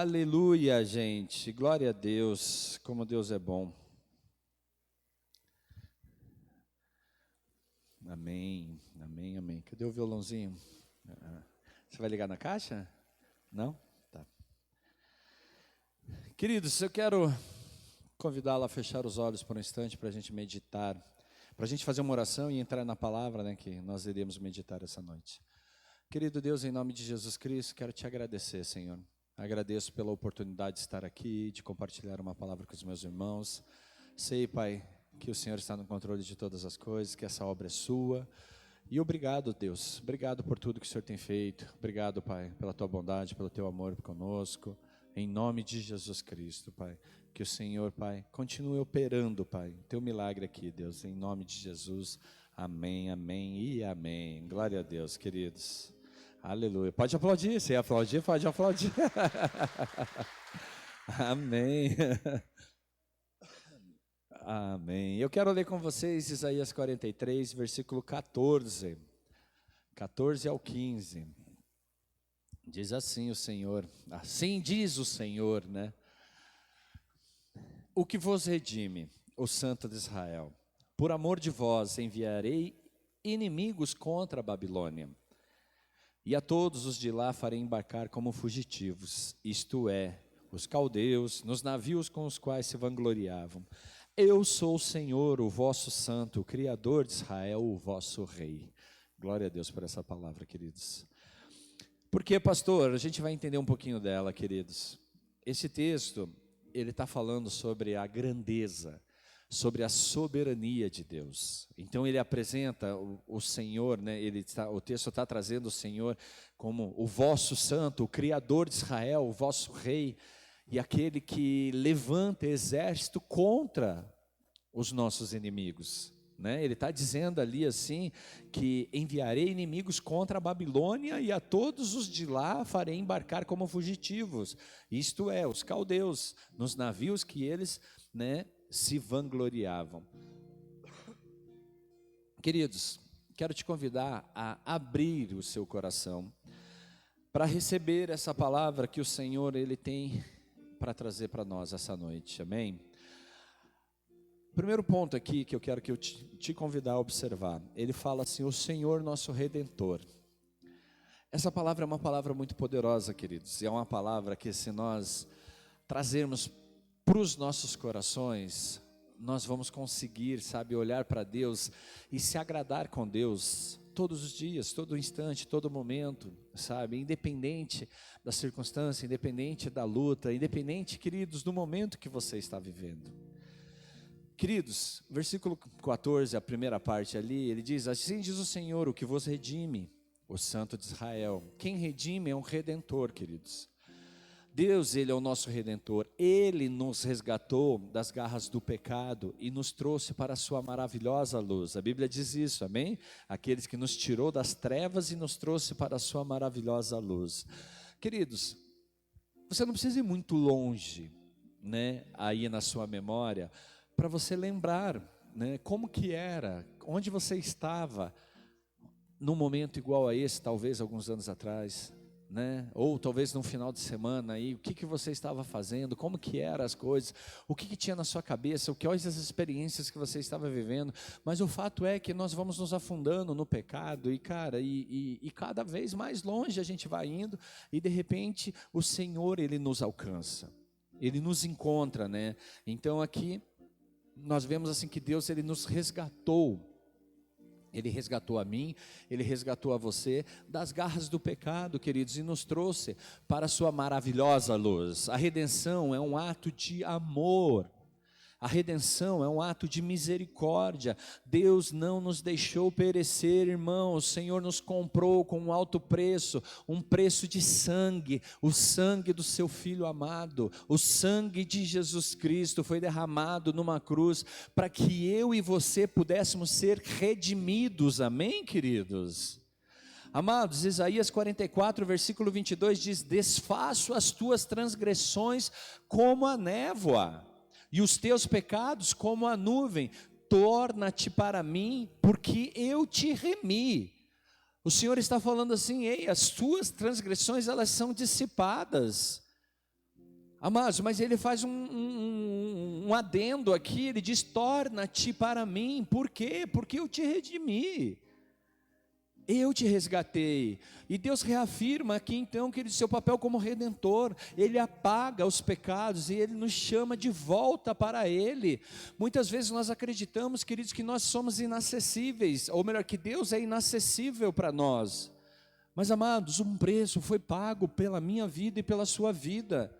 Aleluia, gente. Glória a Deus. Como Deus é bom. Amém, amém, amém. Cadê o violãozinho? Você vai ligar na caixa? Não? Tá. Queridos, eu quero convidá-lo a fechar os olhos por um instante para a gente meditar, para a gente fazer uma oração e entrar na palavra, né, que nós iremos meditar essa noite. Querido Deus, em nome de Jesus Cristo, quero te agradecer, Senhor. Agradeço pela oportunidade de estar aqui, de compartilhar uma palavra com os meus irmãos. Sei, Pai, que o Senhor está no controle de todas as coisas, que essa obra é sua. E obrigado, Deus. Obrigado por tudo que o Senhor tem feito. Obrigado, Pai, pela tua bondade, pelo teu amor conosco. Em nome de Jesus Cristo, Pai. Que o Senhor, Pai, continue operando, Pai, teu milagre aqui, Deus. Em nome de Jesus. Amém, amém e amém. Glória a Deus, queridos. Aleluia. Pode aplaudir. Se aplaudir, pode aplaudir. Amém. Amém. Eu quero ler com vocês Isaías 43, versículo 14. 14 ao 15. Diz assim o Senhor. Assim diz o Senhor, né? O que vos redime, o Santo de Israel. Por amor de vós enviarei inimigos contra a Babilônia. E a todos os de lá farei embarcar como fugitivos, isto é, os caldeus, nos navios com os quais se vangloriavam. Eu sou o Senhor, o vosso santo, o Criador de Israel, o vosso rei. Glória a Deus por essa palavra, queridos. Porque, pastor, a gente vai entender um pouquinho dela, queridos. Esse texto, ele está falando sobre a grandeza, sobre a soberania de Deus. Então ele apresenta o Senhor, né? O texto está trazendo o Senhor como o vosso santo, o Criador de Israel, o vosso rei, e aquele que levanta exército contra os nossos inimigos, né? Ele está dizendo ali assim, que enviarei inimigos contra a Babilônia e a todos os de lá farei embarcar como fugitivos, isto é, os caldeus, nos navios que eles, né, se vangloriavam. Queridos, quero te convidar a abrir o seu coração para receber essa palavra que o Senhor ele tem para trazer para nós essa noite, amém? Primeiro ponto aqui que eu quero que eu te convidar a observar, ele fala assim, o Senhor nosso Redentor. Essa palavra é uma palavra muito poderosa, queridos, e é uma palavra que se nós trazermos para os nossos corações, nós vamos conseguir, sabe, olhar para Deus e se agradar com Deus todos os dias, todo instante, todo momento, sabe, independente da circunstância, independente da luta, independente, queridos, do momento que você está vivendo. Queridos, versículo 14, a primeira parte ali, ele diz, assim diz o Senhor, o que vos redime, o Santo de Israel. Quem redime é um Redentor, queridos. Deus, Ele é o nosso Redentor, Ele nos resgatou das garras do pecado e nos trouxe para a sua maravilhosa luz. A Bíblia diz isso, amém? Aqueles que nos tirou das trevas e nos trouxe para a sua maravilhosa luz. Queridos, você não precisa ir muito longe, né, aí na sua memória, para você lembrar, né, como que era, onde você estava, num momento igual a esse, talvez alguns anos atrás, né? Ou talvez num final de semana aí, o que você estava fazendo, como que eram as coisas, o que tinha na sua cabeça, quais as experiências que você estava vivendo. Mas o fato é que nós vamos nos afundando no pecado e cara, e cada vez mais longe a gente vai indo e de repente o Senhor ele nos alcança, ele nos encontra, né? Então aqui nós vemos assim que Deus ele nos resgatou. Ele resgatou a mim, Ele resgatou a você das garras do pecado, queridos, e nos trouxe para a sua maravilhosa luz. A redenção é um ato de amor. A redenção é um ato de misericórdia. Deus não nos deixou perecer, irmão. O Senhor nos comprou com um alto preço, um preço de sangue, o sangue do seu Filho amado. O sangue de Jesus Cristo foi derramado numa cruz para que eu e você pudéssemos ser redimidos, amém, queridos? Amados, Isaías 44, versículo 22 diz, desfaço as tuas transgressões como a névoa, e os teus pecados como a nuvem, torna-te para mim, porque eu te remi. O Senhor está falando assim, ei, as tuas transgressões elas são dissipadas, Amados, mas ele faz um adendo aqui, ele diz: torna-te para mim. Por quê? Porque eu te redimi, eu te resgatei. E Deus reafirma aqui então, querido, seu papel como redentor. Ele apaga os pecados e Ele nos chama de volta para Ele. Muitas vezes nós acreditamos, queridos, que nós somos inacessíveis, ou melhor, que Deus é inacessível para nós. Mas, amados, um preço foi pago pela minha vida e pela sua vida.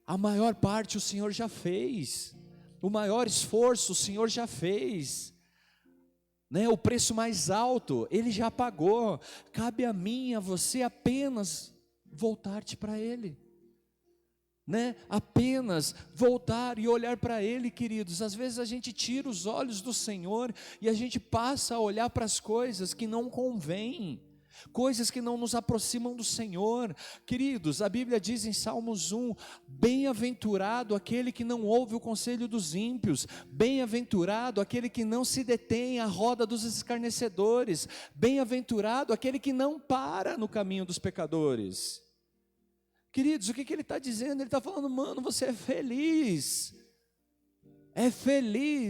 A maior parte o Senhor já fez, o maior esforço o Senhor já fez, né? O preço mais alto Ele já pagou. Cabe a mim e a você apenas voltar-te para Ele, né? Apenas voltar e olhar para Ele, queridos. Às vezes a gente tira os olhos do Senhor e a gente passa a olhar para as coisas que não convêm, coisas que não nos aproximam do Senhor. Queridos, a Bíblia diz em Salmos 1, bem-aventurado aquele que não ouve o conselho dos ímpios, bem-aventurado aquele que não se detém à roda dos escarnecedores, bem-aventurado aquele que não para no caminho dos pecadores. Queridos, o que ele está dizendo? Ele está falando: mano, você é feliz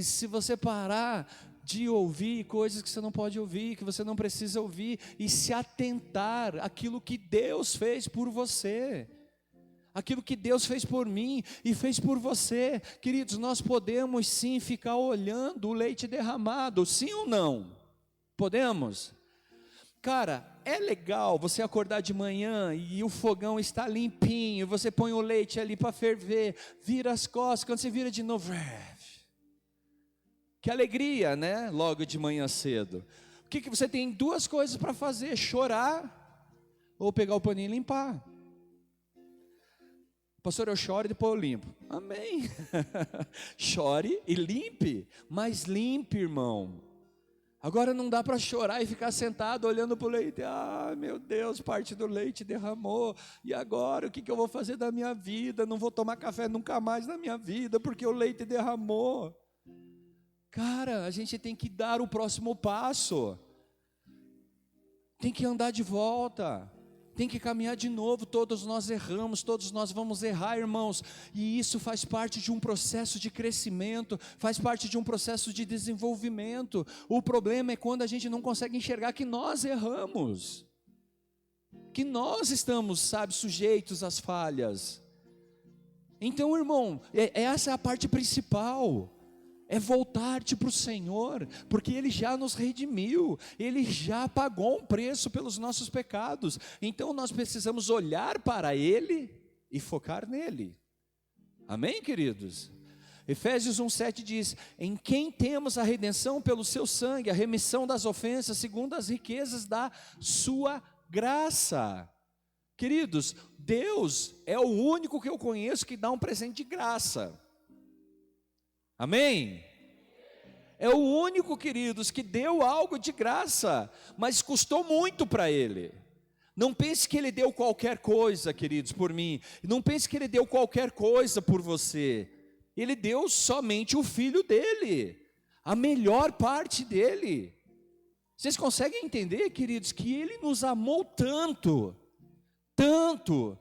se você parar de ouvir coisas que você não pode ouvir, que você não precisa ouvir, e se atentar àquilo que Deus fez por você, aquilo que Deus fez por mim e fez por você. Queridos, nós podemos sim ficar olhando o leite derramado, sim ou não? Podemos? Cara, é legal você acordar de manhã e o fogão está limpinho, você põe o leite ali para ferver, vira as costas, quando você vira de novo, que alegria, né? Logo de manhã cedo. O que você tem? Duas coisas para fazer: chorar ou pegar o paninho e limpar. Pastor, eu choro e depois eu limpo. Amém. Chore e limpe, mas limpe, irmão. Agora não dá para chorar e ficar sentado olhando para o leite. Ah, meu Deus, parte do leite derramou. E agora, o que eu vou fazer da minha vida? Não vou tomar café nunca mais na minha vida, porque o leite derramou. Cara, a gente tem que dar o próximo passo, tem que andar de volta, tem que caminhar de novo. Todos nós erramos, todos nós vamos errar, irmãos, e isso faz parte de um processo de crescimento, faz parte de um processo de desenvolvimento. O problema é quando a gente não consegue enxergar que nós erramos, que nós estamos, sujeitos às falhas. Então, irmão, essa é a parte principal. É voltar-te para o Senhor, porque Ele já nos redimiu, Ele já pagou um preço pelos nossos pecados. Então nós precisamos olhar para Ele e focar nele. Amém, queridos? Efésios 1,7 diz: em quem temos a redenção pelo seu sangue, a remissão das ofensas, segundo as riquezas da sua graça. Queridos, Deus é o único que eu conheço que dá um presente de graça. Amém? É o único, queridos, que deu algo de graça, mas custou muito para Ele. Não pense que Ele deu qualquer coisa, queridos, por mim. Não pense que Ele deu qualquer coisa por você. Ele deu somente o Filho dEle, a melhor parte dEle. Vocês conseguem entender, queridos, que Ele nos amou tanto, tanto,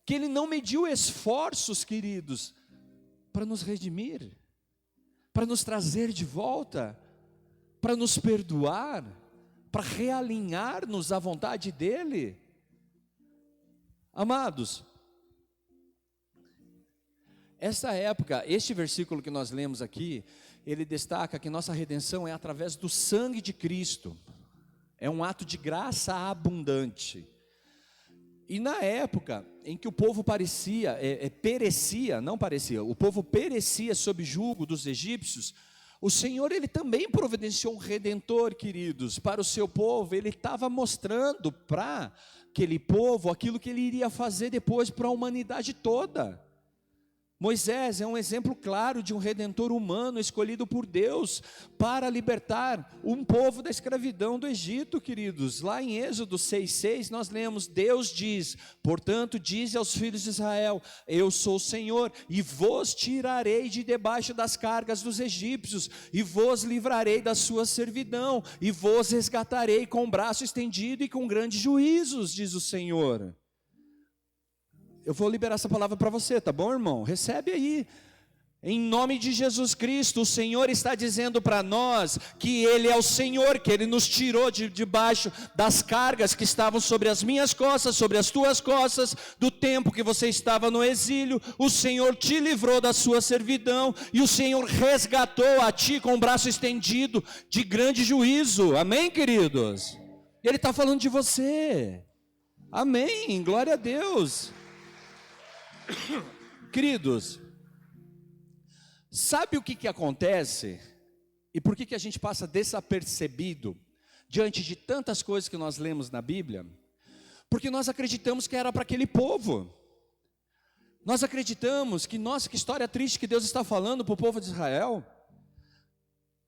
que Ele não mediu esforços, queridos, para nos redimir, para nos trazer de volta, para nos perdoar, para realinhar-nos à vontade dEle. Amados, essa época, este versículo que nós lemos aqui, ele destaca que nossa redenção é através do sangue de Cristo, é um ato de graça abundante. E na época em que o povo o povo perecia sob jugo dos egípcios, o Senhor, Ele também providenciou um redentor, queridos, para o seu povo. Ele estava mostrando para aquele povo aquilo que Ele iria fazer depois para a humanidade toda. Moisés é um exemplo claro de um redentor humano escolhido por Deus para libertar um povo da escravidão do Egito, queridos. Lá em Êxodo 6,6 nós lemos: Deus diz, portanto dize aos filhos de Israel, eu sou o Senhor, e vos tirarei de debaixo das cargas dos egípcios, e vos livrarei da sua servidão, e vos resgatarei com o braço estendido e com grandes juízos, diz o Senhor. Eu vou liberar essa palavra para você, tá bom, irmão? Recebe aí. Em nome de Jesus Cristo, o Senhor está dizendo para nós que Ele é o Senhor, que Ele nos tirou debaixo das cargas que estavam sobre as minhas costas, sobre as tuas costas, do tempo que você estava no exílio. O Senhor te livrou da sua servidão e o Senhor resgatou a ti com o braço estendido de grande juízo. Amém, queridos? Ele está falando de você. Amém, glória a Deus. Queridos, sabe o que acontece? E por que a gente passa desapercebido diante de tantas coisas que nós lemos na Bíblia? Porque nós acreditamos que era para aquele povo. Nós acreditamos que, nossa, que história triste que Deus está falando para o povo de Israel,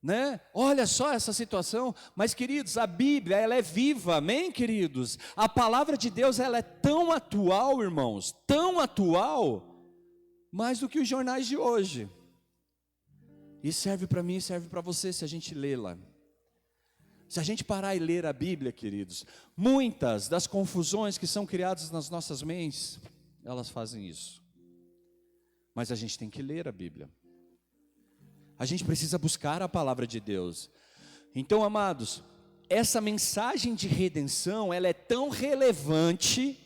né? Olha só essa situação. Mas, queridos, a Bíblia, ela é viva, amém, queridos? A palavra de Deus, ela é tão atual, irmãos, tão atual, mais do que os jornais de hoje. E serve para mim, serve para você se a gente lê-la. Se a gente parar e ler a Bíblia, queridos, muitas das confusões que são criadas nas nossas mentes, elas fazem isso. Mas a gente tem que ler a Bíblia. A gente precisa buscar a palavra de Deus. Então, amados, essa mensagem de redenção, ela é tão relevante,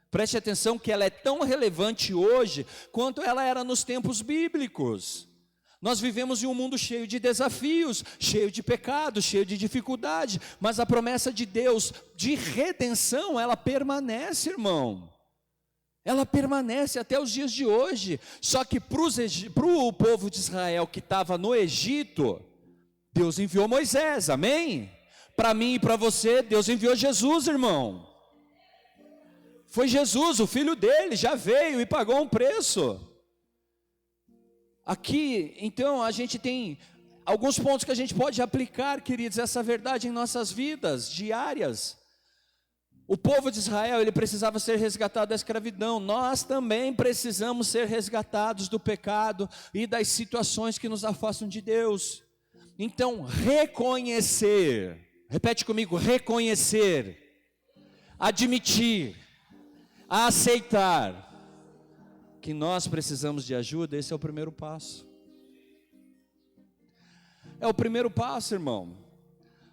preste atenção que ela é tão relevante hoje, quanto ela era nos tempos bíblicos. Nós vivemos em um mundo cheio de desafios, cheio de pecados, cheio de dificuldade, mas a promessa de Deus de redenção, ela permanece, irmão. Ela permanece até os dias de hoje. Só que para o povo de Israel que estava no Egito, Deus enviou Moisés, amém? Para mim e para você, Deus enviou Jesus, irmão. Foi Jesus, o filho dele, já veio e pagou um preço. Aqui, então, a gente tem alguns pontos que a gente pode aplicar, queridos, essa verdade em nossas vidas diárias. O povo de Israel, ele precisava ser resgatado da escravidão. Nós também precisamos ser resgatados do pecado e das situações que nos afastam de Deus. Então, reconhecer, repete comigo, reconhecer, admitir, aceitar que nós precisamos de ajuda, esse é o primeiro passo. É o primeiro passo, irmão.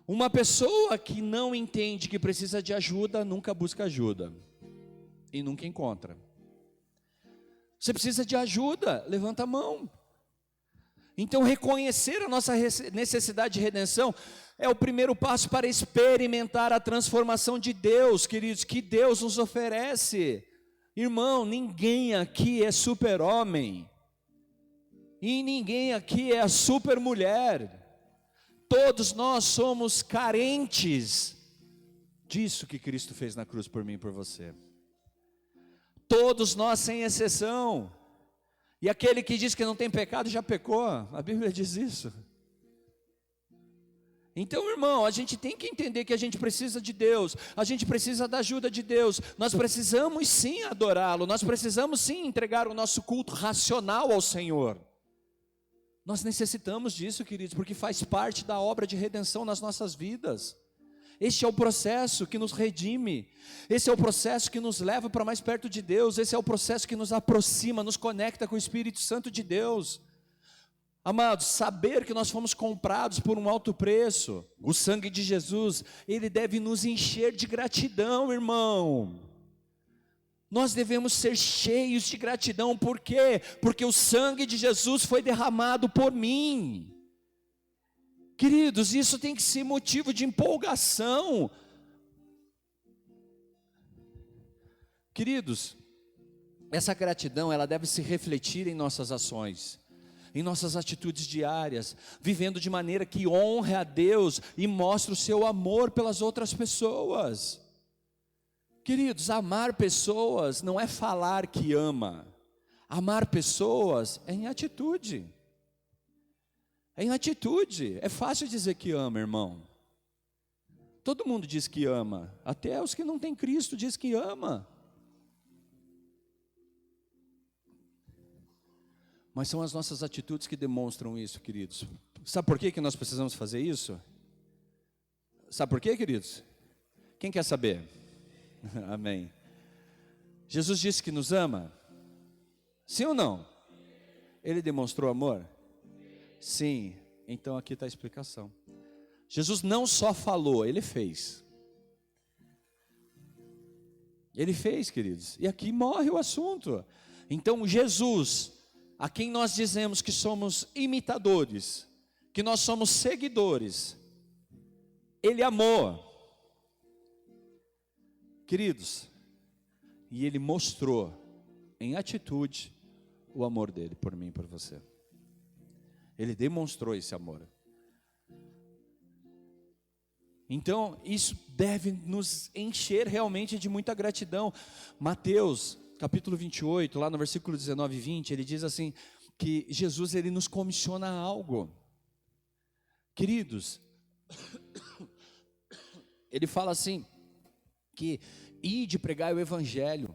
Uma pessoa que não entende que precisa de ajuda, nunca busca ajuda. E nunca encontra. Você precisa de ajuda, levanta a mão. Então reconhecer a nossa necessidade de redenção é o primeiro passo para experimentar a transformação de Deus, queridos, que Deus nos oferece. Irmão, ninguém aqui é super-homem, e ninguém aqui é a super-mulher. Todos nós somos carentes disso que Cristo fez na cruz por mim e por você. Todos nós, sem exceção. E aquele que diz que não tem pecado já pecou, a Bíblia diz isso. Então, irmão, a gente tem que entender que a gente precisa de Deus, a gente precisa da ajuda de Deus, nós precisamos sim adorá-lo, nós precisamos sim entregar o nosso culto racional ao Senhor. Nós necessitamos disso, queridos, porque faz parte da obra de redenção nas nossas vidas. Este é o processo que nos redime, esse é o processo que nos leva para mais perto de Deus, esse é o processo que nos aproxima, nos conecta com o Espírito Santo de Deus. Amados, saber que nós fomos comprados por um alto preço, o sangue de Jesus, ele deve nos encher de gratidão, irmão. Nós devemos ser cheios de gratidão, por quê? Porque o sangue de Jesus foi derramado por mim. Queridos, isso tem que ser motivo de empolgação. Queridos, essa gratidão, ela deve se refletir em nossas ações, em nossas atitudes diárias, vivendo de maneira que honre a Deus e mostre o seu amor pelas outras pessoas. Queridos, amar pessoas não é falar que ama, amar pessoas é em atitude. É em atitude, é fácil dizer que ama, irmão. Todo mundo diz que ama, até os que não têm Cristo diz que ama. Mas são as nossas atitudes que demonstram isso, queridos. Sabe por que nós precisamos fazer isso? Sabe por quê, queridos? Quem quer saber? Amém. Jesus disse que nos ama? Sim ou não? Ele demonstrou amor? Sim. Então aqui está a explicação. Jesus não só falou, ele fez. Ele fez, queridos. E aqui morre o assunto. Então Jesus, a quem nós dizemos que somos imitadores, que nós somos seguidores, ele amou. Queridos, e ele mostrou em atitude o amor dele por mim e por você. Ele demonstrou esse amor. Então, isso deve nos encher realmente de muita gratidão. Mateus, capítulo 28, lá no versículo 19 e 20, ele diz assim, que Jesus, ele nos comissiona algo. Queridos, ele fala assim, que ide pregar o evangelho,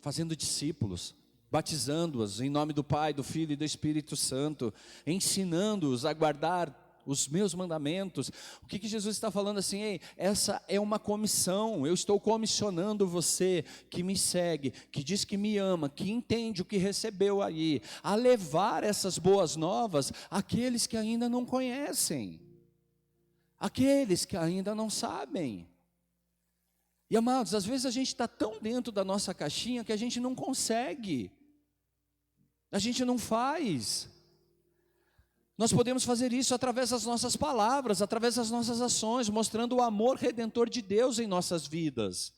fazendo discípulos, batizando-os em nome do Pai, do Filho e do Espírito Santo, ensinando-os a guardar os meus mandamentos. O que Jesus está falando assim? Ei, essa é uma comissão, eu estou comissionando você que me segue, que diz que me ama, que entende o que recebeu aí, a levar essas boas novas àqueles que ainda não conhecem, àqueles que ainda não sabem. E amados, às vezes a gente está tão dentro da nossa caixinha que a gente não consegue, a gente não faz. Nós podemos fazer isso através das nossas palavras, através das nossas ações, mostrando o amor redentor de Deus em nossas vidas,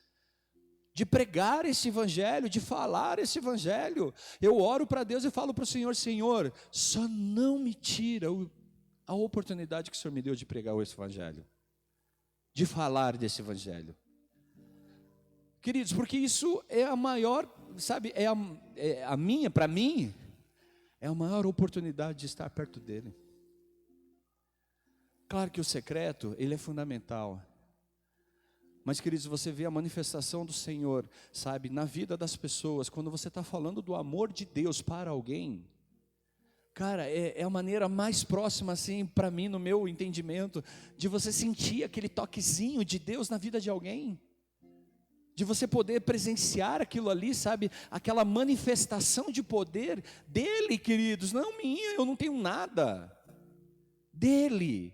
de pregar esse evangelho, de falar esse evangelho. Eu oro para Deus e falo para o Senhor, Senhor, só não me tira a oportunidade que o Senhor me deu de pregar esse evangelho, de falar desse evangelho. Queridos, porque isso é a maior, sabe, para mim, é a maior oportunidade de estar perto dele. Claro que o secreto, ele é fundamental. Mas, queridos, você vê a manifestação do Senhor, sabe, na vida das pessoas, quando você está falando do amor de Deus para alguém. Cara, é a maneira mais próxima, assim, para mim, no meu entendimento, de você sentir aquele toquezinho de Deus na vida de alguém. De você poder presenciar aquilo ali, sabe, aquela manifestação de poder dele, queridos, não minha, eu não tenho nada, dele,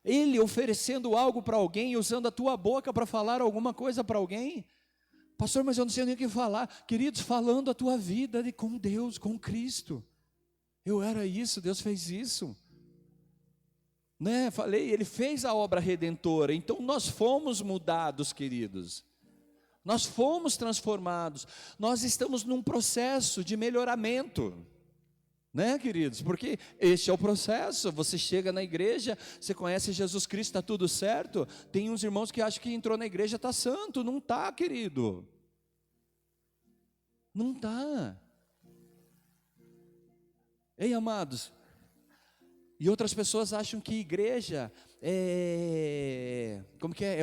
ele oferecendo algo para alguém, usando a tua boca para falar alguma coisa para alguém. Pastor, mas eu não sei nem o que falar. Queridos, falando a tua vida com Deus, com Cristo. Eu era isso, Deus fez isso, né? Falei, ele fez a obra redentora, então nós fomos mudados, queridos. Nós fomos transformados, nós estamos num processo de melhoramento, né, queridos? Porque este é o processo. Você chega na igreja, você conhece Jesus Cristo, está tudo certo. Tem uns irmãos que acham que entrou na igreja está santo, não está, querido, não está. Ei, amados, e outras pessoas acham que igreja é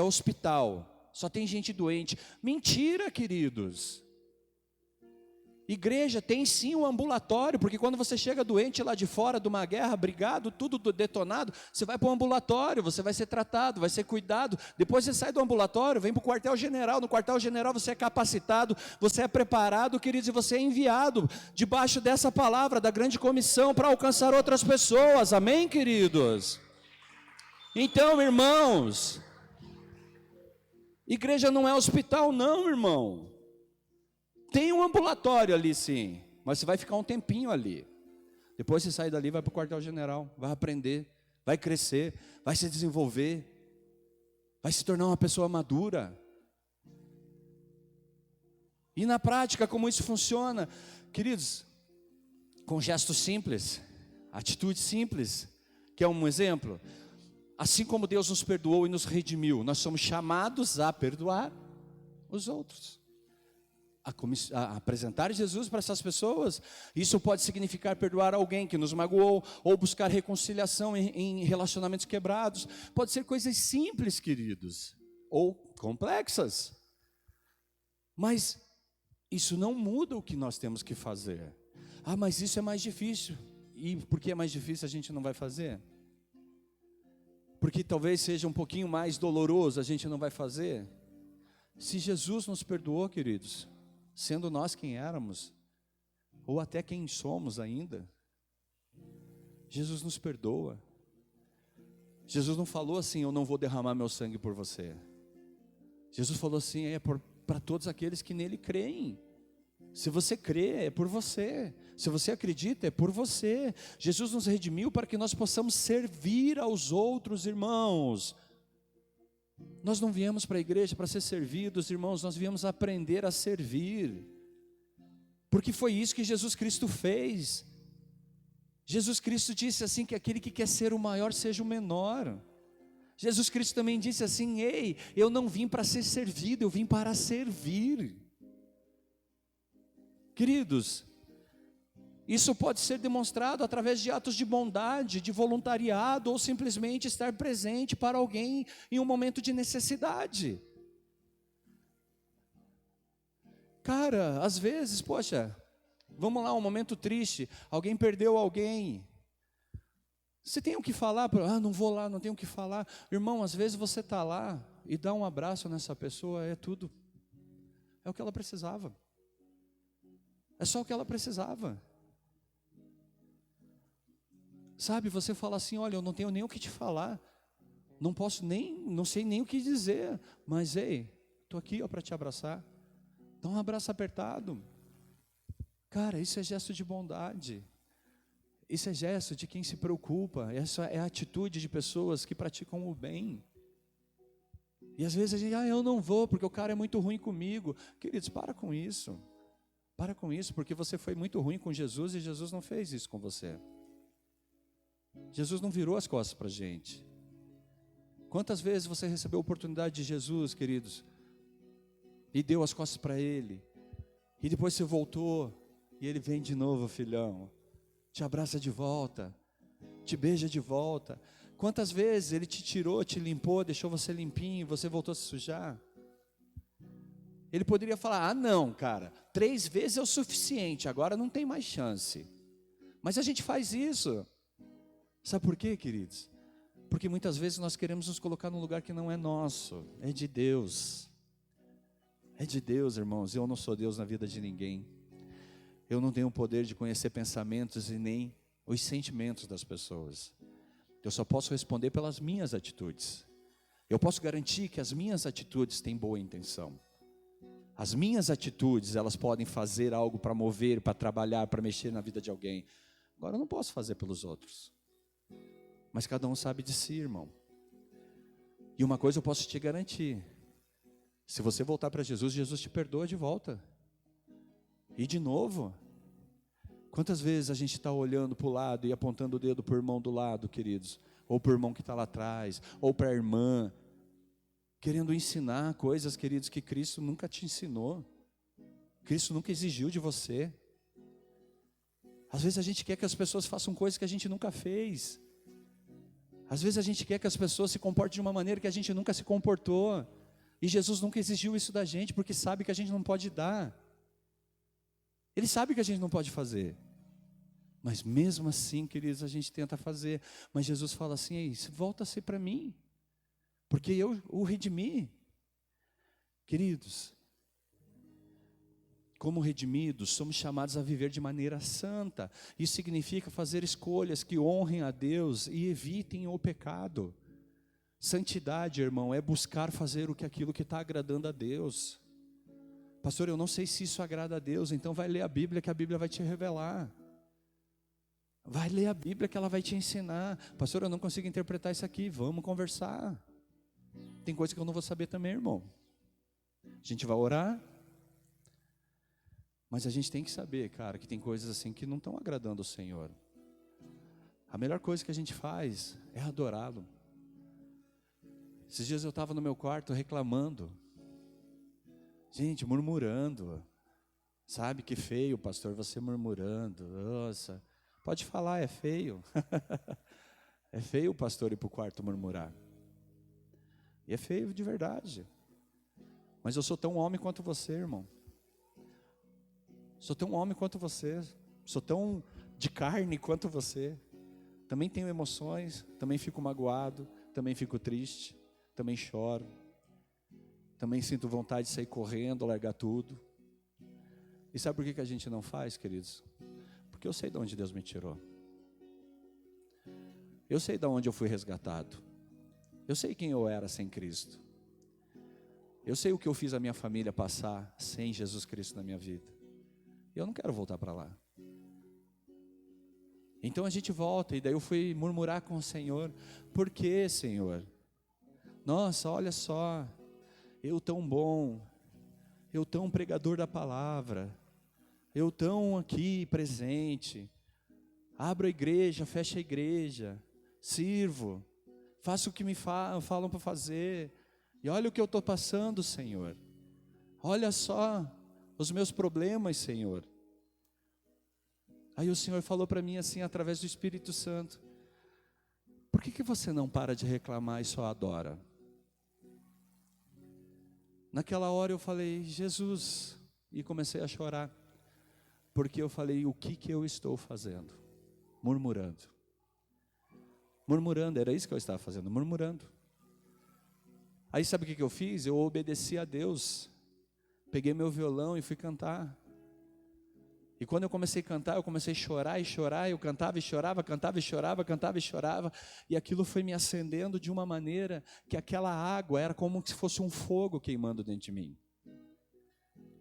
hospital. Só tem gente doente. Mentira, queridos. Igreja tem sim um ambulatório, porque quando você chega doente lá de fora de uma guerra, brigado, tudo detonado, você vai para o ambulatório, você vai ser tratado, vai ser cuidado. Depois você sai do ambulatório, vem para o quartel-general. No quartel-general você é capacitado, você é preparado, queridos, e você é enviado debaixo dessa palavra da grande comissão para alcançar outras pessoas. Amém, queridos? Então, irmãos, igreja não é hospital não, irmão. Tem um ambulatório ali sim, mas você vai ficar um tempinho ali. Depois você sai dali, vai para o quartel-general, vai aprender, vai crescer, vai se desenvolver, vai se tornar uma pessoa madura. E na prática, como isso funciona? Queridos, com gestos simples, atitudes simples, que é um exemplo. Assim como Deus nos perdoou e nos redimiu, nós somos chamados a perdoar os outros, a apresentar Jesus para essas pessoas. Isso pode significar perdoar alguém que nos magoou, ou buscar reconciliação em relacionamentos quebrados. Pode ser coisas simples, queridos, ou complexas, mas isso não muda o que nós temos que fazer. Ah, mas isso é mais difícil. E porque é mais difícil a gente não vai fazer? Porque talvez seja um pouquinho mais doloroso, a gente não vai fazer? Se Jesus nos perdoou, queridos, sendo nós quem éramos, ou até quem somos ainda, Jesus nos perdoa. Jesus não falou assim, eu não vou derramar meu sangue por você. Jesus falou assim, para todos aqueles que nele creem. Se você crê, é por você. Se você acredita, é por você. Jesus nos redimiu para que nós possamos servir aos outros irmãos. Nós não viemos para a igreja para ser servidos, irmãos, nós viemos aprender a servir. Porque foi isso que Jesus Cristo fez. Jesus Cristo disse assim, que aquele que quer ser o maior, seja o menor. Jesus Cristo também disse assim, ei, eu não vim para ser servido, eu vim para servir. Queridos, isso pode ser demonstrado através de atos de bondade, de voluntariado, ou simplesmente estar presente para alguém em um momento de necessidade. Cara, às vezes, poxa, vamos lá, um momento triste, alguém perdeu alguém. Você tem o que falar? Não vou lá, não tenho o que falar. Irmão, às vezes você está lá e dá um abraço nessa pessoa, é tudo. É o que ela precisava. É só o que ela precisava. Sabe, você fala assim, olha, eu não tenho nem o que te falar. Não sei nem o que dizer. Mas, ei, estou aqui para te abraçar. Dá um abraço apertado. Cara, isso é gesto de bondade. Isso é gesto de quem se preocupa. Essa é a atitude de pessoas que praticam o bem. E às vezes a gente, eu não vou porque o cara é muito ruim comigo. Queridos, para com isso. Para com isso, porque você foi muito ruim com Jesus e Jesus não fez isso com você. Jesus não virou as costas para a gente. Quantas vezes você recebeu a oportunidade de Jesus, queridos, e deu as costas para Ele, e depois você voltou, e Ele vem de novo, filhão, te abraça de volta, te beija de volta. Quantas vezes Ele te tirou, te limpou, deixou você limpinho, e você voltou a se sujar? Ele poderia falar, não, cara, 3 vezes é o suficiente, agora não tem mais chance. Mas a gente faz isso. Sabe por quê, queridos? Porque muitas vezes nós queremos nos colocar num lugar que não é nosso, é de Deus. É de Deus, irmãos, eu não sou Deus na vida de ninguém. Eu não tenho o poder de conhecer pensamentos e nem os sentimentos das pessoas. Eu só posso responder pelas minhas atitudes. Eu posso garantir que as minhas atitudes têm boa intenção. As minhas atitudes, elas podem fazer algo para mover, para trabalhar, para mexer na vida de alguém. Agora eu não posso fazer pelos outros. Mas cada um sabe de si, irmão. E uma coisa eu posso te garantir. Se você voltar para Jesus, Jesus te perdoa de volta. E de novo. Quantas vezes a gente está olhando para o lado e apontando o dedo para o irmão do lado, queridos? Ou para o irmão que está lá atrás, ou para a irmã. Querendo ensinar coisas, queridos, que Cristo nunca te ensinou. Cristo nunca exigiu de você. Às vezes a gente quer que as pessoas façam coisas que a gente nunca fez. Às vezes a gente quer que as pessoas se comportem de uma maneira que a gente nunca se comportou. E Jesus nunca exigiu isso da gente, porque sabe que a gente não pode dar. Ele sabe que a gente não pode fazer. Mas mesmo assim, queridos, a gente tenta fazer. Mas Jesus fala assim, ei, volta-se para mim. Porque eu o redimi. Queridos, como redimidos, somos chamados a viver de maneira santa. Isso significa fazer escolhas que honrem a Deus e evitem o pecado. Santidade, irmão, é buscar fazer aquilo que está agradando a Deus. Pastor, eu não sei se isso agrada a Deus, então vai ler a Bíblia, que a Bíblia vai te revelar. Vai ler a Bíblia, que ela vai te ensinar. Pastor, eu não consigo interpretar isso aqui, vamos conversar. Tem coisa que eu não vou saber também, irmão. A gente vai orar. Mas a gente tem que saber, cara, que tem coisas assim que não estão agradando ao Senhor. A melhor coisa que a gente faz é adorá-lo. Esses dias eu estava no meu quarto reclamando. Gente, murmurando. Sabe que feio, pastor, você murmurando. Nossa, pode falar, é feio. É feio o pastor ir para o quarto murmurar. E é feio de verdade. Mas eu sou tão homem quanto você, irmão. Sou tão homem quanto você. Sou tão de carne quanto você. Também tenho emoções, também fico magoado, também fico triste, também choro. Também sinto vontade de sair correndo, largar tudo. E sabe por que a gente não faz, queridos? Porque eu sei de onde Deus me tirou. Eu sei de onde eu fui resgatado. Eu sei quem eu era sem Cristo. Eu sei o que eu fiz a minha família passar sem Jesus Cristo na minha vida. Eu não quero voltar para lá. Então a gente volta, e daí eu fui murmurar com o Senhor. Por que, Senhor? Nossa, olha só, eu tão bom, eu tão pregador da palavra, eu tão aqui presente, abro a igreja, fecho a igreja, sirvo, faço o que me falam para fazer, e olha o que eu estou passando, Senhor. Olha só os meus problemas, Senhor. Aí o Senhor falou para mim assim, através do Espírito Santo: por que você não para de reclamar e só adora? Naquela hora eu falei, Jesus, e comecei a chorar, porque eu falei, o que eu estou fazendo? Murmurando. Murmurando, era isso que eu estava fazendo, murmurando. Aí sabe o que eu fiz? Eu obedeci a Deus, peguei meu violão e fui cantar. E quando eu comecei a cantar, eu comecei a chorar e chorar, eu cantava e chorava, cantava e chorava, cantava e chorava, e aquilo foi me acendendo de uma maneira que aquela água era como se fosse um fogo queimando dentro de mim.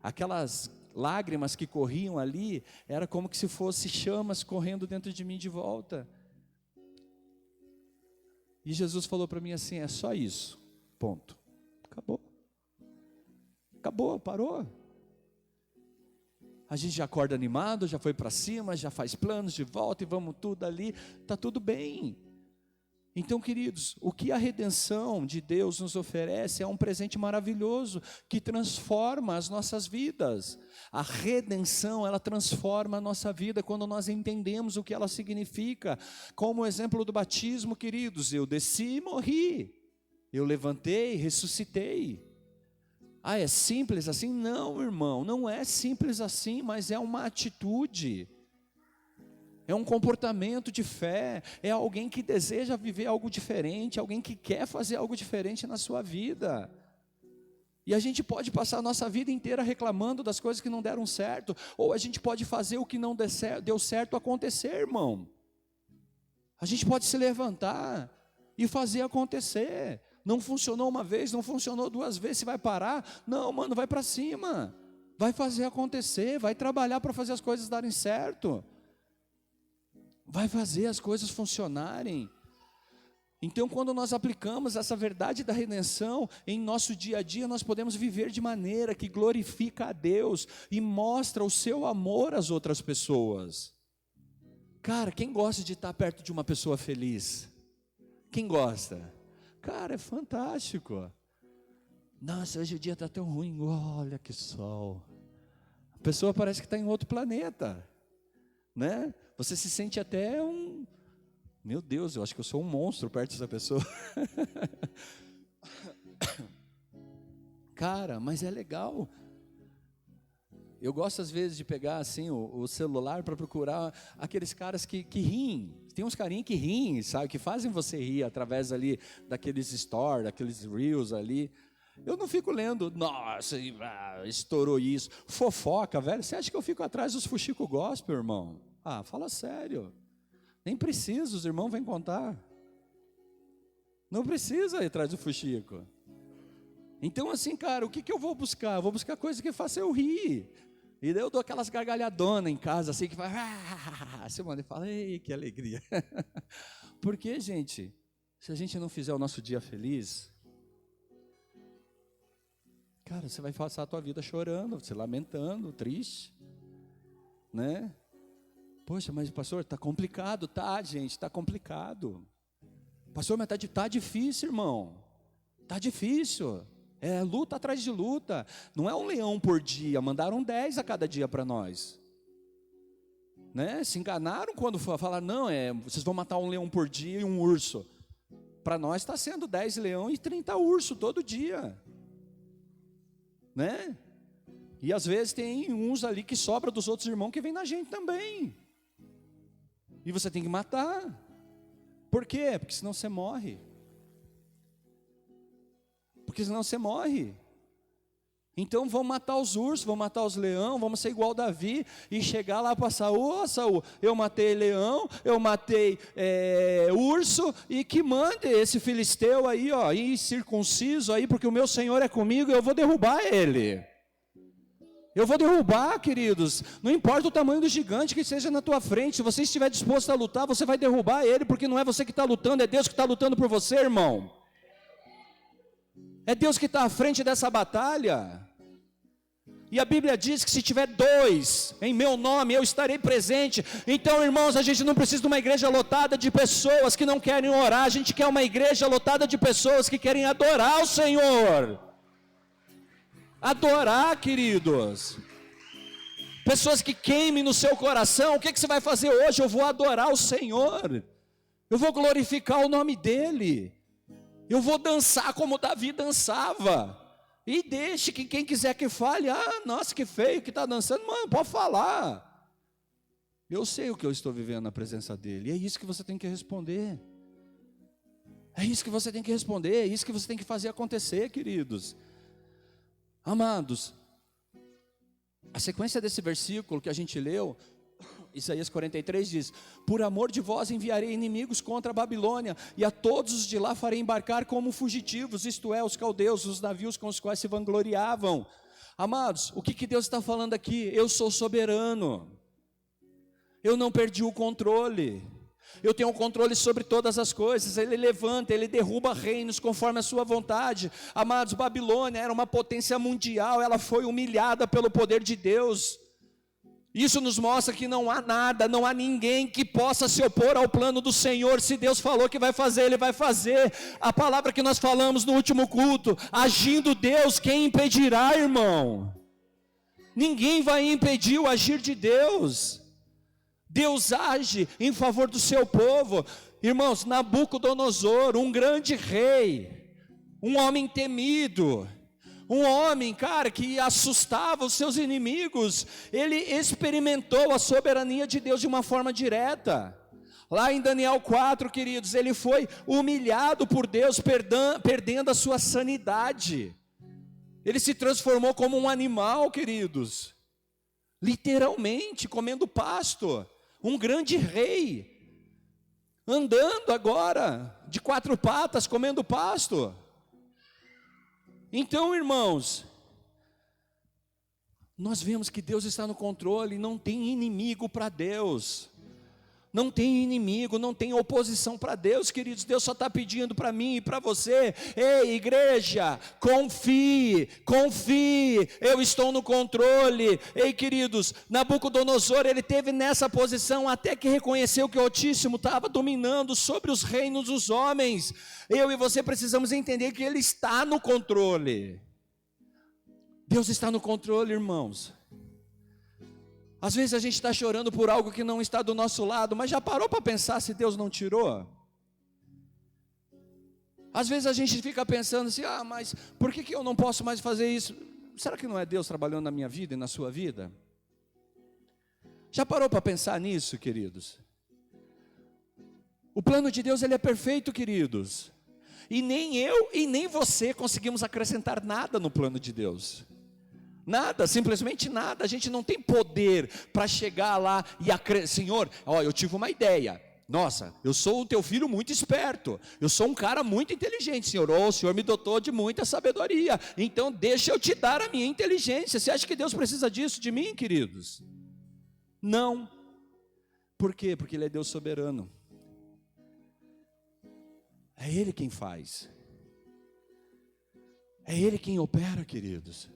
Aquelas lágrimas que corriam ali, era como se fosse chamas correndo dentro de mim de volta. E Jesus falou para mim assim, é só isso, ponto. Acabou. Acabou, parou. A gente já acorda animado, já foi para cima, já faz planos de volta e vamos tudo ali, está tudo bem. Então, queridos, o que a redenção de Deus nos oferece é um presente maravilhoso que transforma as nossas vidas. A redenção, ela transforma a nossa vida quando nós entendemos o que ela significa. Como o exemplo do batismo, queridos, eu desci e morri, eu levantei, ressuscitei. Ah, é simples assim? Não, irmão, não é simples assim, mas é uma atitude, é um comportamento de fé, é alguém que deseja viver algo diferente, alguém que quer fazer algo diferente na sua vida. E a gente pode passar a nossa vida inteira reclamando das coisas que não deram certo, ou a gente pode fazer o que não deu certo acontecer, irmão. A gente pode se levantar e fazer acontecer. Não funcionou uma vez, não funcionou duas vezes, você vai parar? Não, mano, vai para cima. Vai fazer acontecer, vai trabalhar para fazer as coisas darem certo. Vai fazer as coisas funcionarem. Então, quando nós aplicamos essa verdade da redenção em nosso dia a dia, nós podemos viver de maneira que glorifica a Deus e mostra o seu amor às outras pessoas. Cara, quem gosta de estar perto de uma pessoa feliz? Quem gosta? Cara, é fantástico. Nossa, hoje o dia está tão ruim. Olha que sol. A pessoa parece que está em outro planeta, né? Você se sente até meu Deus, eu acho que eu sou um monstro perto dessa pessoa. Cara, mas é legal. Eu gosto às vezes de pegar assim o celular para procurar aqueles caras que riem. Tem uns carinhos que riem, sabe? Que fazem você rir através ali daqueles stories, daqueles reels ali. Eu não fico lendo, nossa, estourou isso. Fofoca, velho. Você acha que eu fico atrás dos fuxico gospel, irmão? Ah, fala sério. Nem precisa, os irmãos vêm contar. Não precisa ir atrás do fuxico. Então assim, cara, o que eu vou buscar? Eu vou buscar coisa que faça eu rir. E daí eu dou aquelas gargalhadonas em casa, assim, que vai, você manda e fala, ei, que alegria. Porque, gente, se a gente não fizer o nosso dia feliz, cara, você vai passar a tua vida chorando, se lamentando, triste, né? Poxa, mas pastor, está complicado, tá, gente, está complicado. Pastor, mas tá difícil, irmão, está difícil. É luta atrás de luta. Não é um leão por dia, mandaram 10 a cada dia para nós, né? Se enganaram quando falaram, não, vocês vão matar um leão por dia e um urso. Para nós está sendo 10 leão e 30 urso todo dia, né? E às vezes tem uns ali que sobra dos outros irmãos que vem na gente também. E você tem que matar. Por quê? Porque senão você morre. Porque senão você morre. Então vamos matar os ursos, vamos matar os leões, vamos ser igual Davi e chegar lá para Saul: ô Saul, eu matei leão, eu matei urso, e que mande esse filisteu aí, ó, incircunciso aí, porque o meu Senhor é comigo e eu vou derrubar ele. Eu vou derrubar, queridos, não importa o tamanho do gigante que seja na tua frente, se você estiver disposto a lutar, você vai derrubar ele, porque não é você que está lutando, é Deus que está lutando por você, irmão. É Deus que está à frente dessa batalha. E a Bíblia diz que se tiver 2 em meu nome, eu estarei presente. Então, irmãos, a gente não precisa de uma igreja lotada de pessoas que não querem orar, a gente quer uma igreja lotada de pessoas que querem adorar o Senhor. Adorar, queridos. Pessoas que queimem no seu coração. O que você vai fazer hoje? Eu vou adorar o Senhor, eu vou glorificar o nome dEle, eu vou dançar como Davi dançava. E deixe que quem quiser que fale: ah, nossa, que feio que está dançando. Mano, pode falar. Eu sei o que eu estou vivendo na presença dEle. E é isso que você tem que responder. É isso que você tem que responder. É isso que você tem que fazer acontecer, queridos. Amados, a sequência desse versículo que a gente leu, Isaías 43 diz: por amor de vós enviarei inimigos contra a Babilônia, e a todos os de lá farei embarcar como fugitivos, isto é, os caldeus, os navios com os quais se vangloriavam. Amados, o que Deus está falando aqui? Eu sou soberano, eu não perdi o controle, eu tenho o controle sobre todas as coisas. Ele levanta, Ele derruba reinos conforme a sua vontade. Amados, Babilônia era uma potência mundial, ela foi humilhada pelo poder de Deus. Isso nos mostra que não há nada, não há ninguém que possa se opor ao plano do Senhor. Se Deus falou que vai fazer, Ele vai fazer. A palavra que nós falamos no último culto: agindo Deus, quem impedirá, irmão? Ninguém vai impedir o agir de Deus. Deus age em favor do seu povo. Irmãos, Nabucodonosor, um grande rei, um homem temido, um homem, cara, que assustava os seus inimigos, ele experimentou a soberania de Deus de uma forma direta. Lá em Daniel 4, queridos, ele foi humilhado por Deus, perdendo a sua sanidade. Ele se transformou como um animal, queridos, literalmente comendo pasto. Um grande rei, andando agora de 4 patas, comendo pasto. Então, irmãos, nós vemos que Deus está no controle. Não tem inimigo para Deus, não tem inimigo, não tem oposição para Deus, queridos. Deus só está pedindo para mim e para você: ei, igreja, confie, eu estou no controle. Ei, queridos, Nabucodonosor, ele teve nessa posição até que reconheceu que o Altíssimo estava dominando sobre os reinos dos homens. Eu e você precisamos entender que Ele está no controle. Deus está no controle, irmãos. Às vezes a gente está chorando por algo que não está do nosso lado, mas já parou para pensar se Deus não tirou? Às vezes a gente fica pensando assim: ah, mas por que eu não posso mais fazer isso? Será que não é Deus trabalhando na minha vida e na sua vida? Já parou para pensar nisso, queridos? O plano de Deus, ele é perfeito, queridos. E nem eu e nem você conseguimos acrescentar nada no plano de Deus. Nada, simplesmente nada. A gente não tem poder para chegar lá e Senhor, ó, eu tive uma ideia. Nossa, eu sou o teu filho muito esperto, eu sou um cara muito inteligente, Senhor. O Senhor me dotou de muita sabedoria, então deixa eu te dar a minha inteligência. Você acha que Deus precisa disso de mim, queridos? Não. Por quê? Porque Ele é Deus soberano. É Ele quem faz, é Ele quem opera, queridos.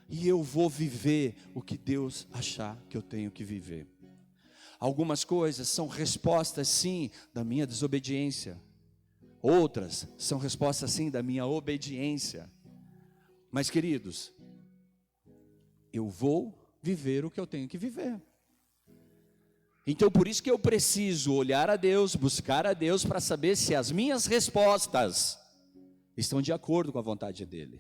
E eu vou viver o que Deus achar que eu tenho que viver. Algumas coisas são respostas sim da minha desobediência, outras são respostas sim da minha obediência. Mas, queridos, eu vou viver o que eu tenho que viver. Então por isso que eu preciso olhar a Deus, buscar a Deus, para saber se as minhas respostas estão de acordo com a vontade dEle.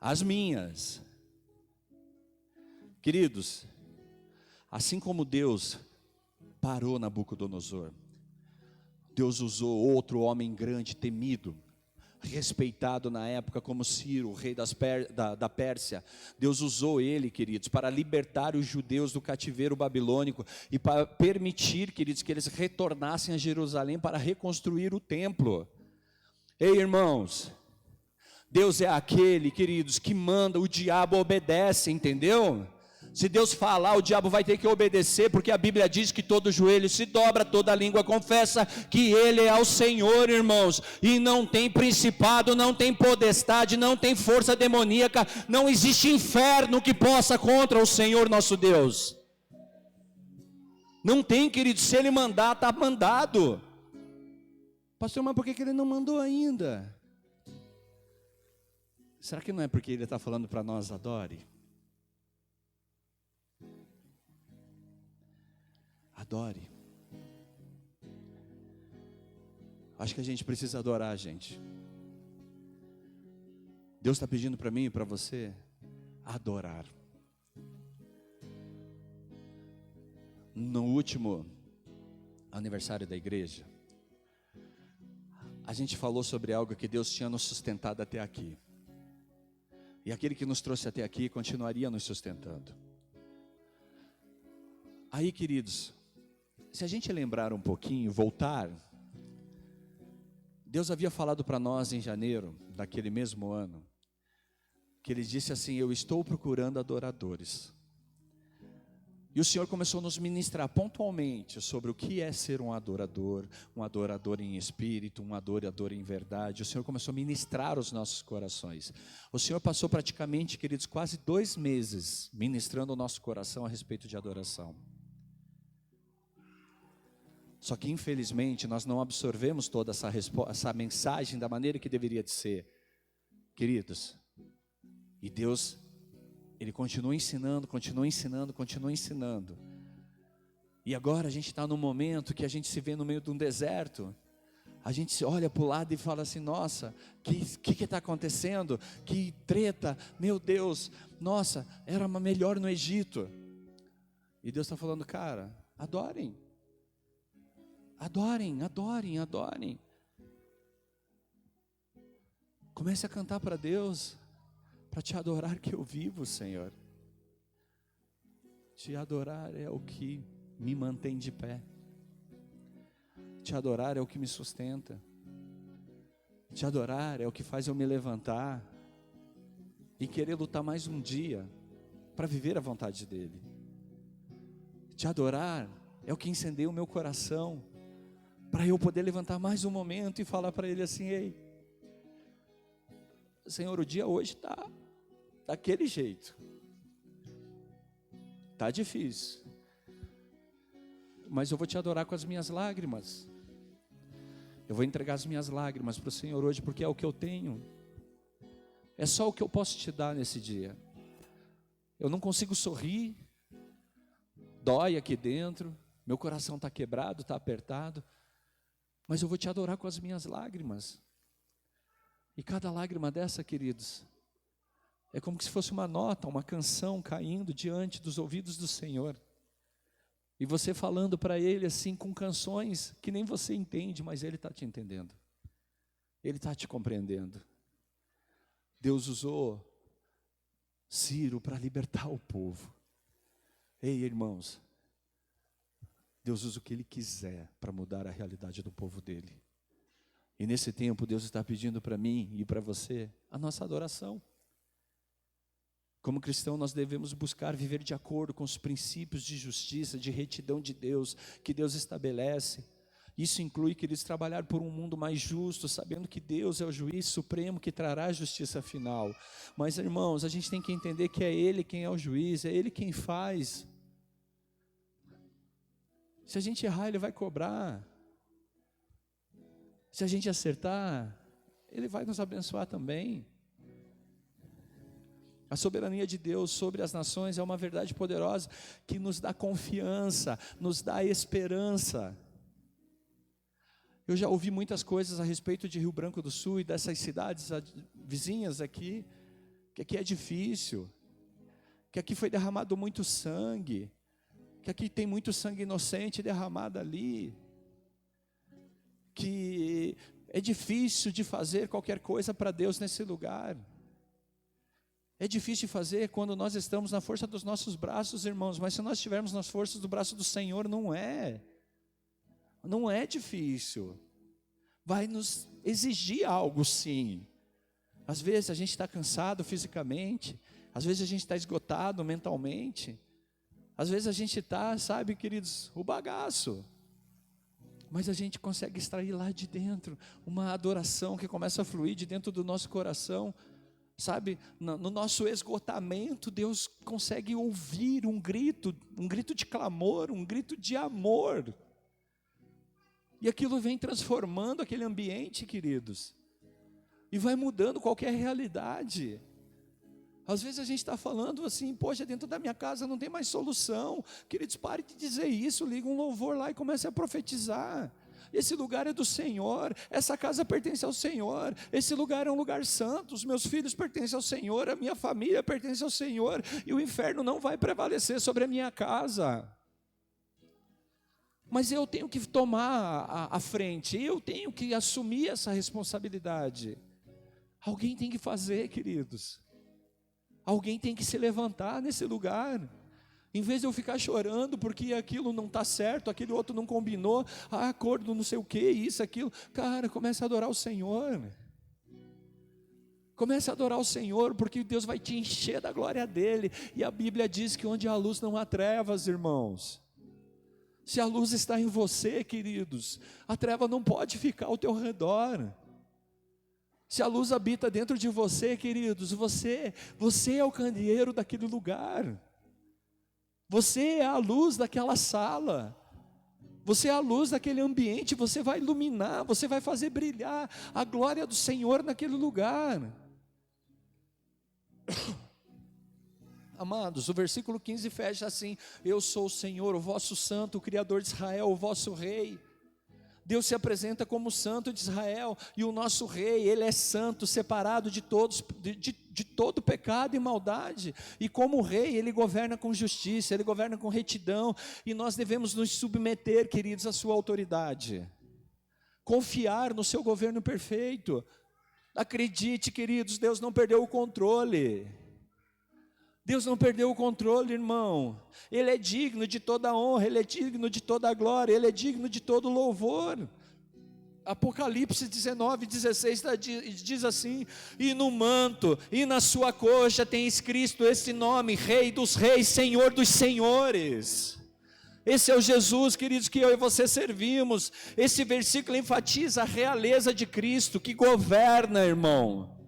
As minhas. Queridos, assim como Deus parou Nabucodonosor, Deus usou outro homem grande, temido, respeitado na época como Ciro, o rei da Pérsia. Deus usou ele, queridos, para libertar os judeus do cativeiro babilônico e para permitir, queridos, que eles retornassem a Jerusalém para reconstruir o templo. Ei, irmãos, Deus é aquele, queridos, que manda, o diabo obedece, entendeu? Se Deus falar, o diabo vai ter que obedecer, porque a Bíblia diz que todo joelho se dobra, toda língua confessa que Ele é o Senhor, irmãos. E não tem principado, não tem potestade, não tem força demoníaca, não existe inferno que possa contra o Senhor nosso Deus. Não tem, querido, se Ele mandar, está mandado. Pastor, mas por que Ele não mandou ainda? Será que não é porque Ele está falando para nós, adore? Adore. Acho que a gente precisa adorar, gente. Deus está pedindo para mim e para você adorar. No último aniversário da igreja, a gente falou sobre algo que Deus tinha nos sustentado até aqui. E aquele que nos trouxe até aqui continuaria nos sustentando. Aí, queridos, se a gente lembrar um pouquinho, voltar, Deus havia falado para nós em janeiro daquele mesmo ano, que Ele disse assim: eu estou procurando adoradores. E o Senhor começou a nos ministrar pontualmente sobre o que é ser um adorador em espírito, um adorador em verdade. O Senhor começou a ministrar os nossos corações. O Senhor passou praticamente, queridos, quase 2 meses ministrando o nosso coração a respeito de adoração. Só que infelizmente nós não absorvemos toda essa mensagem da maneira que deveria de ser, queridos. E Deus, Ele continua ensinando. E agora a gente está num momento que a gente se vê no meio de um deserto. A gente se olha para o lado e fala assim: nossa, que está acontecendo? Que treta, meu Deus, nossa, era melhor no Egito. E Deus está falando: cara, adorem. Adorem. Comece a cantar para Deus, para te adorar que eu vivo, Senhor. Te adorar é o que me mantém de pé. Te adorar é o que me sustenta. Te adorar é o que faz eu me levantar e querer lutar mais um dia para viver a vontade dEle. Te adorar é o que incendeia o meu coração para eu poder levantar mais um momento e falar para Ele assim: ei, Senhor, o dia hoje está daquele jeito, está difícil, mas eu vou te adorar com as minhas lágrimas. Eu vou entregar as minhas lágrimas para o Senhor hoje, porque é o que eu tenho, é só o que eu posso te dar nesse dia. Eu não consigo sorrir, dói aqui dentro, meu coração está quebrado, está apertado, mas eu vou te adorar com as minhas lágrimas. E cada lágrima dessa, queridos, é como se fosse uma nota, uma canção caindo diante dos ouvidos do Senhor. E você falando para Ele assim com canções que nem você entende, mas Ele está te entendendo. Ele está te compreendendo. Deus usou Ciro para libertar o povo. Ei, irmãos, Deus usa o que Ele quiser para mudar a realidade do povo dEle. E nesse tempo Deus está pedindo para mim e para você a nossa adoração. Como cristão nós devemos buscar viver de acordo com os princípios de justiça, de retidão de Deus, que Deus estabelece. Isso inclui, queridos, trabalhar por um mundo mais justo, sabendo que Deus é o juiz supremo que trará a justiça final. Mas, irmãos, a gente tem que entender que é Ele quem é o juiz, é Ele quem faz. Se a gente errar, Ele vai cobrar. Se a gente acertar, Ele vai nos abençoar também. A soberania de Deus sobre as nações é uma verdade poderosa que nos dá confiança, nos dá esperança. Eu já ouvi muitas coisas a respeito de Rio Branco do Sul e dessas cidades vizinhas aqui, que aqui é difícil, que aqui foi derramado muito sangue, que aqui tem muito sangue inocente derramado ali, que É difícil de fazer qualquer coisa para Deus nesse lugar. É difícil de fazer quando nós estamos na força dos nossos braços, irmãos, mas se nós estivermos nas forças do braço do Senhor, não é difícil. Vai nos exigir algo, sim. Às vezes a gente está cansado fisicamente, às vezes a gente está esgotado mentalmente, às vezes a gente está, sabe, queridos, o bagaço. Mas a gente consegue extrair lá de dentro uma adoração que começa a fluir de dentro do nosso coração, sabe? No nosso esgotamento, Deus consegue ouvir um grito de clamor, um grito de amor. E aquilo vem transformando aquele ambiente, queridos, e vai mudando qualquer realidade. Às vezes a gente está falando assim, poxa, dentro da minha casa não tem mais solução. Queridos, pare de dizer isso, liga um louvor lá e comece a profetizar. Esse lugar é do Senhor, essa casa pertence ao Senhor, esse lugar é um lugar santo, os meus filhos pertencem ao Senhor, a minha família pertence ao Senhor, e o inferno não vai prevalecer sobre a minha casa. Mas eu tenho que tomar a frente, eu tenho que assumir essa responsabilidade. Alguém tem que fazer, queridos. Alguém tem que se levantar nesse lugar. Em vez de eu ficar chorando porque aquilo não está certo, aquele outro não combinou, acordo não sei o que, isso, aquilo. Cara, comece a adorar o Senhor. Comece a adorar o Senhor, porque Deus vai te encher da glória dEle. E a Bíblia diz que onde há luz não há trevas, irmãos. Se a luz está em você, queridos, a treva não pode ficar ao teu redor. Se a luz habita dentro de você, queridos, você é o candeeiro daquele lugar. Você é a luz daquela sala. Você é a luz daquele ambiente. Você vai iluminar, você vai fazer brilhar a glória do Senhor naquele lugar. Amados, o versículo 15 fecha assim: eu sou o Senhor, o vosso santo, o Criador de Israel, o vosso rei. Deus se apresenta como santo de Israel, e o nosso rei, ele é santo, separado de todo pecado e maldade, e como rei, ele governa com justiça, ele governa com retidão, e nós devemos nos submeter, queridos, à sua autoridade, confiar no seu governo perfeito. Acredite, queridos, Deus não perdeu o controle. Deus não perdeu o controle, irmão. Ele é digno de toda honra, Ele é digno de toda glória, Ele é digno de todo louvor. Apocalipse 19:16 diz assim: e no manto e na sua coxa tem escrito esse nome: Rei dos reis, Senhor dos senhores. Esse é o Jesus, queridos, que eu e você servimos. Esse versículo enfatiza a realeza de Cristo, que governa, irmão.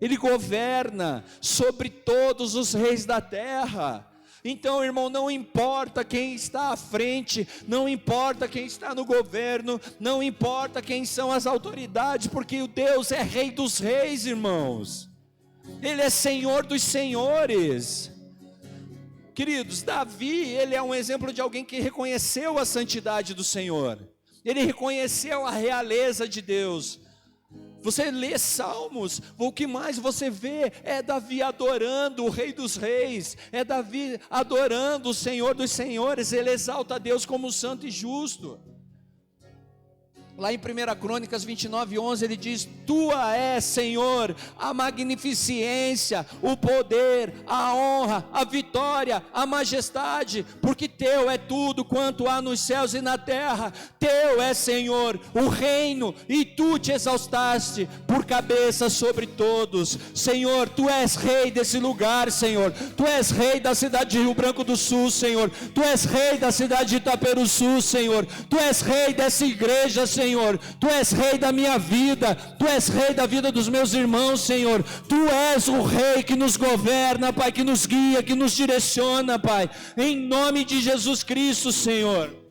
Ele governa sobre todos os reis da terra. Então, irmão, não importa quem está à frente, não importa quem está no governo, não importa quem são as autoridades, porque o Deus é Rei dos reis, irmãos. Ele é Senhor dos senhores. Queridos, Davi, ele é um exemplo de alguém que reconheceu a santidade do Senhor. Ele reconheceu a realeza de Deus. Você lê Salmos, o que mais você vê é Davi adorando o Rei dos Reis, é Davi adorando o Senhor dos Senhores. Ele exalta a Deus como santo e justo. Lá em 1 Crônicas 29:11 ele diz: Tua é, Senhor, a magnificência, o poder, a honra, a vitória, a majestade, porque Teu é tudo quanto há nos céus e na terra. Teu é, Senhor, o reino, e Tu te exaltaste por cabeça sobre todos. Senhor, Tu és Rei desse lugar, Senhor. Tu és Rei da cidade de Rio Branco do Sul, Senhor. Tu és Rei da cidade de Itaperuçu, Senhor. Tu és Rei dessa igreja, Senhor. Tu és Rei da minha vida, Tu és Rei da vida dos meus irmãos, Senhor. Tu és o Rei que nos governa, Pai, que nos guia, que nos direciona, Pai, em nome de Jesus Cristo, Senhor.